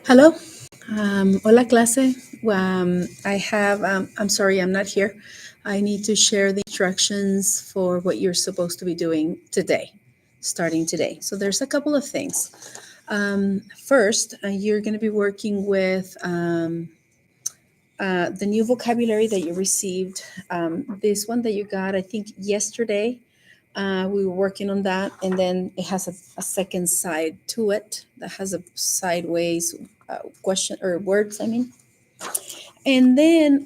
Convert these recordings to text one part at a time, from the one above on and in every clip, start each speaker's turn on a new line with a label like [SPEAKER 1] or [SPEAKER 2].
[SPEAKER 1] Hello. Hola, clase. I'm sorry, I'm not here. I need to share the instructions for what you're supposed to be doing today, starting today. So there's a couple of things. First, you're going to be working with the new vocabulary that you received. This one that you got, I think, yesterday. We were working on that, and then it has a second side to it that has a sideways question or words, I mean. And then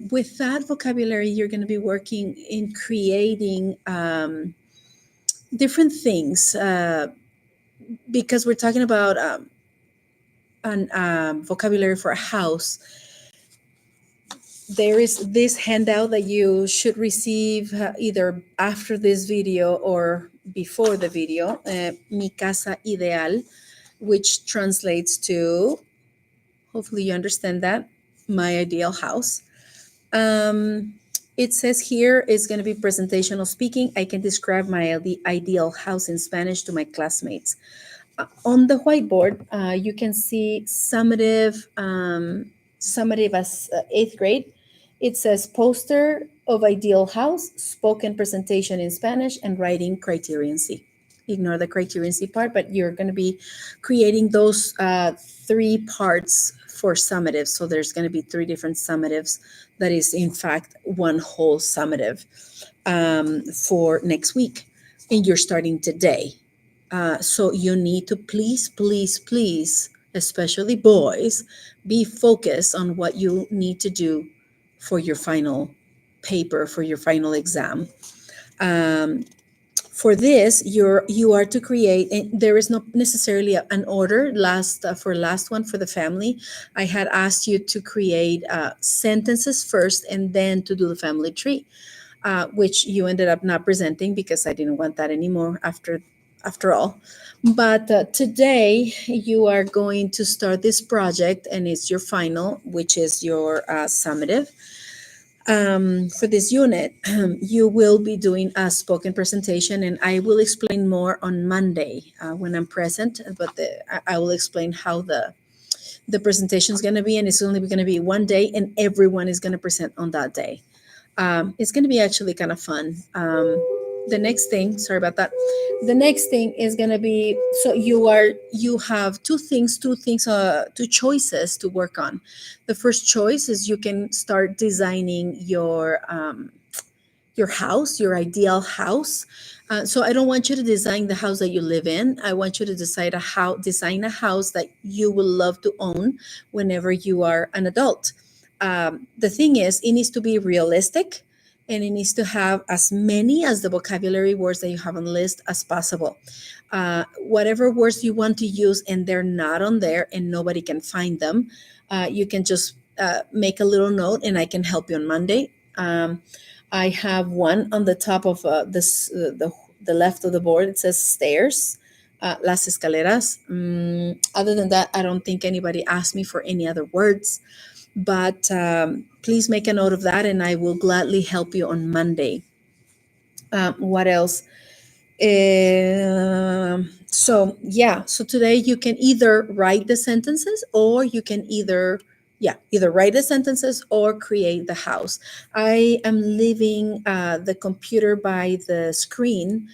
[SPEAKER 1] with that vocabulary, you're going to be working in creating different things because we're talking about an vocabulary for a house. There is this handout that you should receive either after this video or before the video, Mi Casa Ideal, which translates to, hopefully you understand that, my ideal house. Um, it says here is going to be presentational speaking. I can describe my ideal house in Spanish to my classmates. On the whiteboard, you can see summative as eighth grade. It says poster of ideal house, spoken presentation in Spanish, and writing criterion C. Ignore the criterion C part, but you're going to be creating those three parts for summative. So there's going to be three different summatives. That is, in fact, one whole summative for next week. And you're starting today. So you need to please, especially boys, be focused on what you need to do for your final paper, for your final exam. Um, for this, you are to create. And there is not necessarily an order. Last one for the family, I had asked you to create sentences first and then to do the family tree, which you ended up not presenting because I didn't want that anymore after all. But today you are going to start this project, and it's your final, which is your summative. For this unit, you will be doing a spoken presentation, and I will explain more on Monday when I'm present. But I will explain how the presentation is going to be, and it's only going to be one day, and everyone is going to present on that day. It's going to be actually kind of fun. The next thing, sorry about that. The next thing is going to be, so you have two choices to work on. The first choice is you can start designing your house, your ideal house. So I don't want you to design the house that you live in. I want you to design a house that you will love to own whenever you are an adult. The thing is, it needs to be realistic, and it needs to have as many as the vocabulary words that you have on the list as possible. Whatever words you want to use and they're not on there and nobody can find them, you can just make a little note and I can help you on Monday. I have one on the top of the left of the board. It says stairs, las escaleras. Other than that, I don't think anybody asked me for any other words. But please make a note of that, and I will gladly help you on Monday. What else? So today you can either write the sentences, or you can either write the sentences or create the house. I am leaving the computer by the screen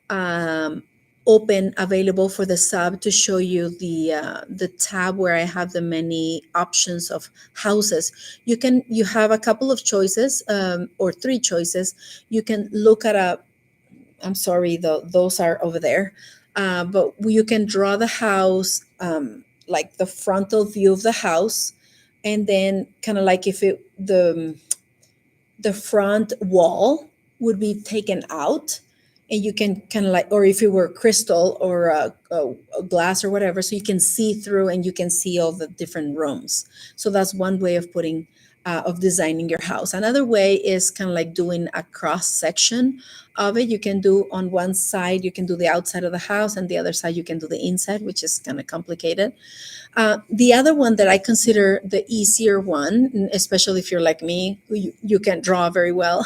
[SPEAKER 1] um, open, available for the sub, to show you the tab where I have the many options of houses. You have a couple of choices, or three choices. You can look at a, I'm sorry, those are over there. But you can draw the house, like the frontal view of the house, and then kind of like if the front wall would be taken out, and you can kind of like, or if it were crystal or a glass or whatever, so you can see through and you can see all the different rooms. So that's one way of putting of designing your house. Another way is kind of like doing a cross section of it. You can do on one side, you can do the outside of the house, and the other side you can do the inside, which is kind of complicated. The other one that I consider the easier one, especially if you're like me, you can draw very well,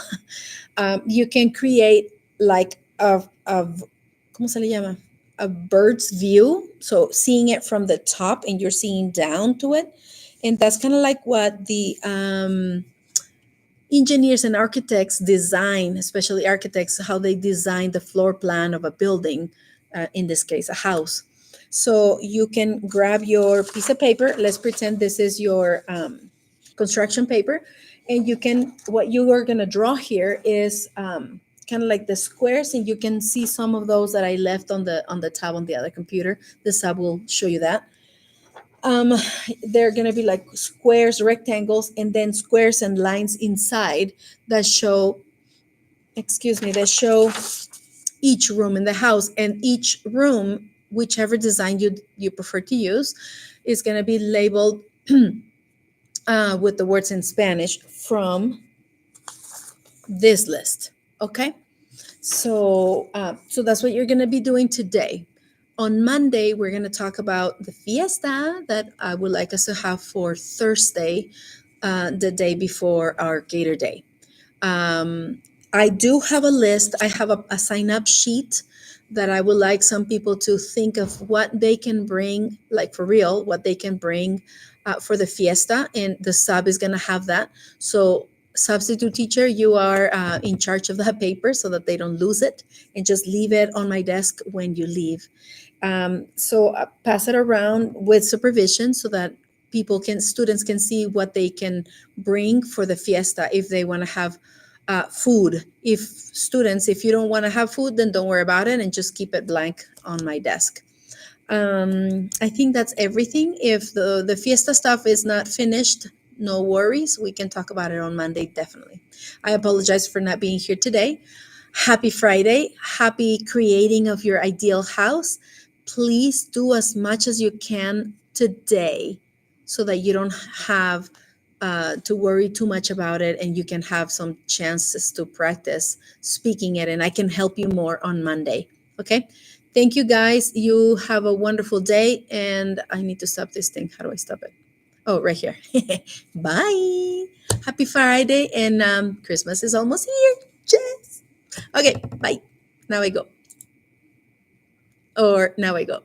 [SPEAKER 1] you can create like a ¿cómo se le llama? a bird's view, so seeing it from the top and you're seeing down to it. And that's kind of like what the engineers and architects design, especially architects, how they design the floor plan of a building, in this case, a house. So you can grab your piece of paper. Let's pretend this is your construction paper. And you can, what you are going to draw here is kind of like the squares, and you can see some of those that I left on the tab on the other computer. This tab will show you that. um, they're going to be like squares, rectangles, and then squares and lines inside that show, excuse me, that show each room in the house. And each room, whichever design you prefer to use, is going to be labeled with the words in Spanish from this list. Okay. So that's what you're going to be doing today. On Monday, we're going to talk about the fiesta that I would like us to have for Thursday, the day before our Gator Day. Um, I do have a list. I have a sign up sheet that I would like some people to think of what they can bring, like for real, what they can bring for the fiesta. And the sub is going to have that. So, substitute teacher, you are in charge of that paper so that they don't lose it, and just leave it on my desk when you leave. So pass it around with supervision so that students can see what they can bring for the fiesta if they want to have food. If you don't want to have food, then don't worry about it and just keep it blank on my desk. I think that's everything. If the fiesta stuff is not finished, no worries. We can talk about it on Monday, definitely. I apologize for not being here today. Happy Friday. Happy creating of your ideal house. Please do as much as you can today so that you don't have to worry too much about it, and you can have some chances to practice speaking it. And I can help you more on Monday. Okay. Thank you guys. You have a wonderful day. And I need to stop this thing. How do I stop it? Oh, right here. Bye. Happy Friday. And Christmas is almost here. Yes. Okay. Bye. Now I go. Or now I go.